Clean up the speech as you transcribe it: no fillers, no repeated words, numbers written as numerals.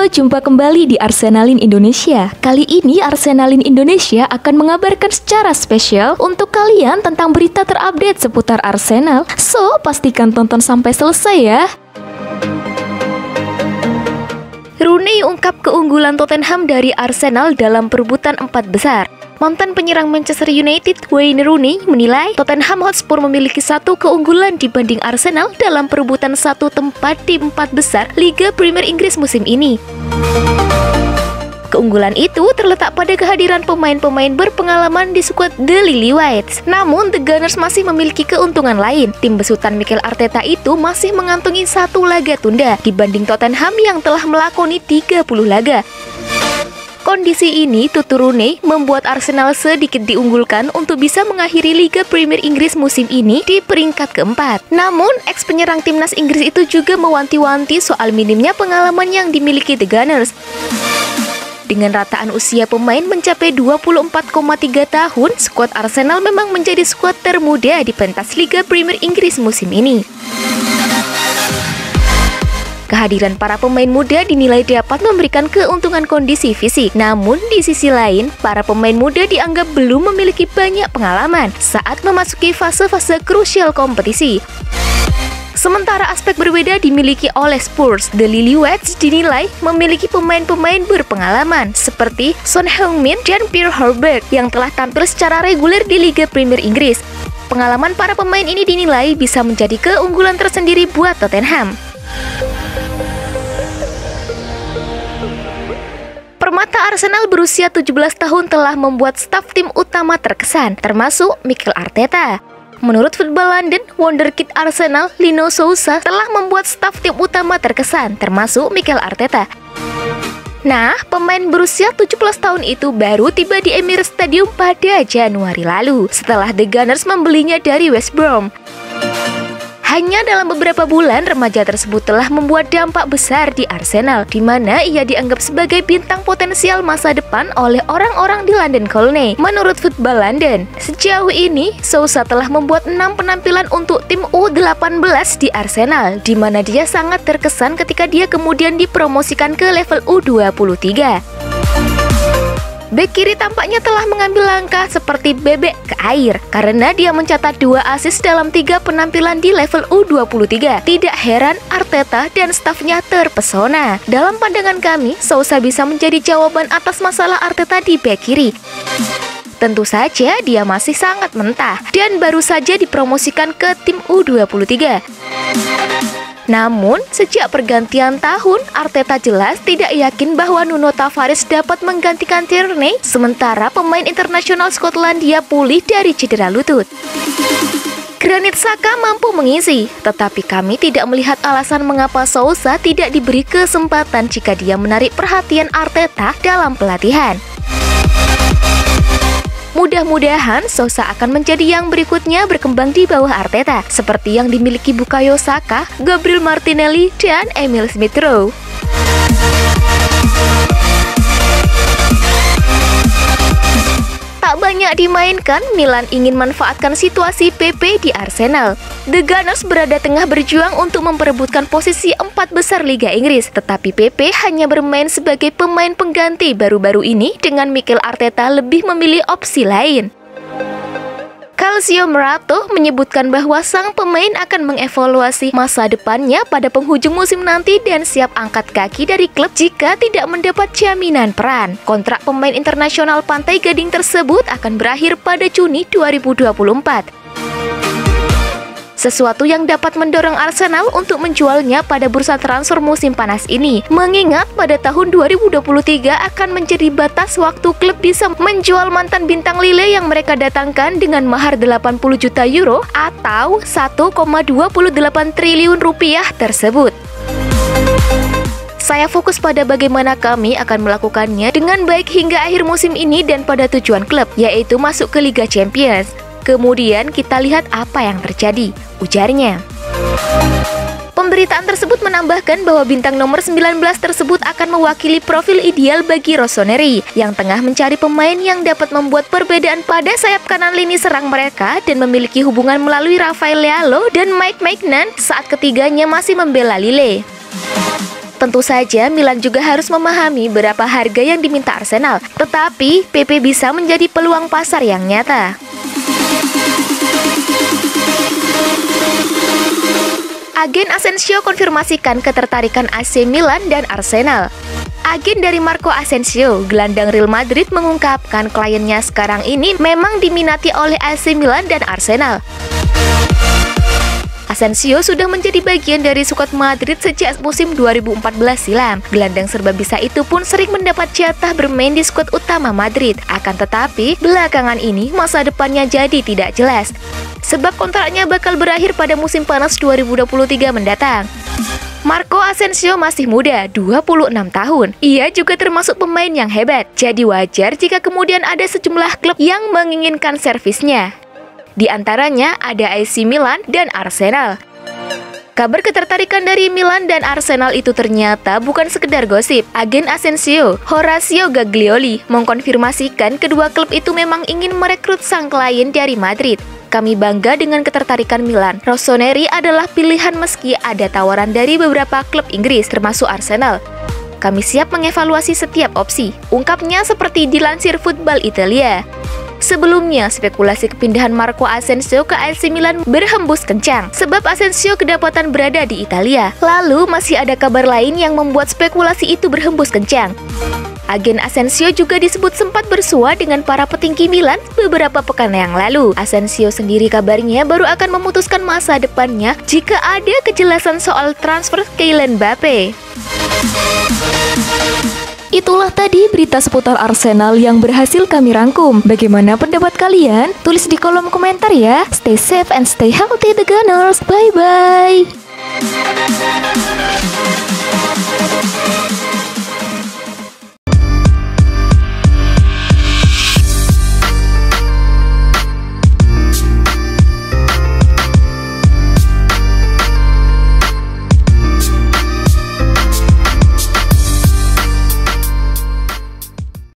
jumpa kembali di Arsenalin Indonesia. Kali ini Arsenalin Indonesia akan mengabarkan secara spesial untuk kalian tentang berita terupdate seputar Arsenal. So, pastikan tonton sampai selesai ya. Rooney ungkap keunggulan Tottenham dari Arsenal dalam perebutan 4 besar. Mantan penyerang Manchester United, Wayne Rooney, menilai Tottenham Hotspur memiliki satu keunggulan dibanding Arsenal dalam perebutan satu tempat di 4 besar Liga Premier Inggris musim ini. Keunggulan itu terletak pada kehadiran pemain-pemain berpengalaman di skuad The Lily-Whites. Namun, The Gunners masih memiliki keuntungan lain. Tim besutan Mikel Arteta itu masih mengantongi 1 laga tunda dibanding Tottenham yang telah melakoni 30 laga. Kondisi ini, tutur Rooney, membuat Arsenal sedikit diunggulkan untuk bisa mengakhiri Liga Premier Inggris musim ini di peringkat keempat. Namun, ex-penyerang timnas Inggris itu juga mewanti-wanti soal minimnya pengalaman yang dimiliki The Gunners. Dengan rataan usia pemain mencapai 24,3 tahun, skuad Arsenal memang menjadi skuad termuda di pentas Liga Premier Inggris musim ini. Kehadiran para pemain muda dinilai dapat memberikan keuntungan kondisi fisik. Namun, di sisi lain, para pemain muda dianggap belum memiliki banyak pengalaman saat memasuki fase-fase krusial kompetisi. Sementara aspek berbeda dimiliki oleh Spurs. The Lily-Whites dinilai memiliki pemain-pemain berpengalaman seperti Son Heung-min dan Pierre Højbjerg yang telah tampil secara reguler di Liga Premier Inggris. Pengalaman para pemain ini dinilai bisa menjadi keunggulan tersendiri buat Tottenham. Permata Arsenal berusia 17 tahun telah membuat staf tim utama terkesan, termasuk Mikel Arteta. Menurut Football London, wonderkid Arsenal, Lino Sousa, telah membuat staf tim utama terkesan, termasuk Mikel Arteta. Nah, pemain berusia 17 tahun itu baru tiba di Emirates Stadium pada Januari lalu, setelah The Gunners membelinya dari West Brom. Hanya dalam beberapa bulan, remaja tersebut telah membuat dampak besar di Arsenal, di mana ia dianggap sebagai bintang potensial masa depan oleh orang-orang di London Colney. Menurut Football London, sejauh ini, Sousa telah membuat 6 penampilan untuk tim U18 di Arsenal, di mana dia sangat terkesan ketika dia kemudian dipromosikan ke level U23. Bek kiri tampaknya telah mengambil langkah seperti bebek ke air karena dia mencatat 2 assist dalam 3 penampilan di level U23. Tidak heran Arteta dan stafnya terpesona. Dalam pandangan kami, Sousa bisa menjadi jawaban atas masalah Arteta di bek kiri. Tentu saja dia masih sangat mentah dan baru saja dipromosikan ke tim U23. Namun, sejak pergantian tahun, Arteta jelas tidak yakin bahwa Nuno Tavares dapat menggantikan Tierney, sementara pemain internasional Skotlandia pulih dari cedera lutut. Granit Xhaka mampu mengisi, tetapi kami tidak melihat alasan mengapa Sousa tidak diberi kesempatan jika dia menarik perhatian Arteta dalam pelatihan. Mudah-mudahan Sousa akan menjadi yang berikutnya berkembang di bawah Arteta, seperti yang dimiliki Bukayo Saka, Gabriel Martinelli, dan Emil Smith-Rowe. Tak banyak dimainkan, Milan ingin manfaatkan situasi PP di Arsenal. The Gunners berada tengah berjuang untuk memperebutkan posisi 4 besar Liga Inggris, tetapi PP hanya bermain sebagai pemain pengganti baru-baru ini dengan Mikel Arteta lebih memilih opsi lain. Calcio Mercato menyebutkan bahwa sang pemain akan mengevaluasi masa depannya pada penghujung musim nanti dan siap angkat kaki dari klub jika tidak mendapat jaminan peran. Kontrak pemain internasional Pantai Gading tersebut akan berakhir pada Juni 2024. Sesuatu yang dapat mendorong Arsenal untuk menjualnya pada bursa transfer musim panas ini, mengingat pada tahun 2023 akan menjadi batas waktu klub bisa menjual mantan bintang Lille yang mereka datangkan dengan mahar 80 juta euro atau 1,28 triliun rupiah tersebut. Saya fokus pada bagaimana kami akan melakukannya dengan baik hingga akhir musim ini dan pada tujuan klub, yaitu masuk ke Liga Champions. Kemudian kita lihat apa yang terjadi, ujarnya. Pemberitaan tersebut menambahkan bahwa bintang nomor 19 tersebut akan mewakili profil ideal bagi Rossoneri yang tengah mencari pemain yang dapat membuat perbedaan pada sayap kanan lini serang mereka dan memiliki hubungan melalui Rafael Leao dan Mike Maignan saat ketiganya masih membela Lille. Tentu saja Milan juga harus memahami berapa harga yang diminta Arsenal, tetapi PP bisa menjadi peluang pasar yang nyata. Agen Asensio konfirmasikan ketertarikan AC Milan dan Arsenal. Agen dari Marco Asensio, gelandang Real Madrid, mengungkapkan kliennya sekarang ini memang diminati oleh AC Milan dan Arsenal. Asensio sudah menjadi bagian dari skuad Madrid sejak musim 2014 silam. Gelandang serba bisa itu pun sering mendapat jatah bermain di skuad utama Madrid. Akan tetapi, belakangan ini masa depannya jadi tidak jelas, sebab kontraknya bakal berakhir pada musim panas 2023 mendatang. Marco Asensio masih muda, 26 tahun. Ia juga termasuk pemain yang hebat, jadi wajar jika kemudian ada sejumlah klub yang menginginkan servisnya. Di antaranya ada AC Milan dan Arsenal. Kabar ketertarikan dari Milan dan Arsenal itu ternyata bukan sekedar gosip. Agen Asensio, Horacio Gaglioli, mengkonfirmasikan kedua klub itu memang ingin merekrut sang klien dari Madrid. Kami bangga dengan ketertarikan Milan. Rossoneri adalah pilihan meski ada tawaran dari beberapa klub Inggris, termasuk Arsenal. Kami siap mengevaluasi setiap opsi, ungkapnya seperti dilansir Football Italia. Sebelumnya, spekulasi kepindahan Marco Asensio ke AC Milan berhembus kencang, sebab Asensio kedapatan berada di Italia. Lalu, masih ada kabar lain yang membuat spekulasi itu berhembus kencang. Agen Asensio juga disebut sempat bersua dengan para petinggi Milan beberapa pekan yang lalu. Asensio sendiri kabarnya baru akan memutuskan masa depannya jika ada kejelasan soal transfer Kylian Mbappe. Itulah tadi berita seputar Arsenal yang berhasil kami rangkum. Bagaimana pendapat kalian? Tulis di kolom komentar ya. Stay safe and stay healthy the Gunners. Bye-bye.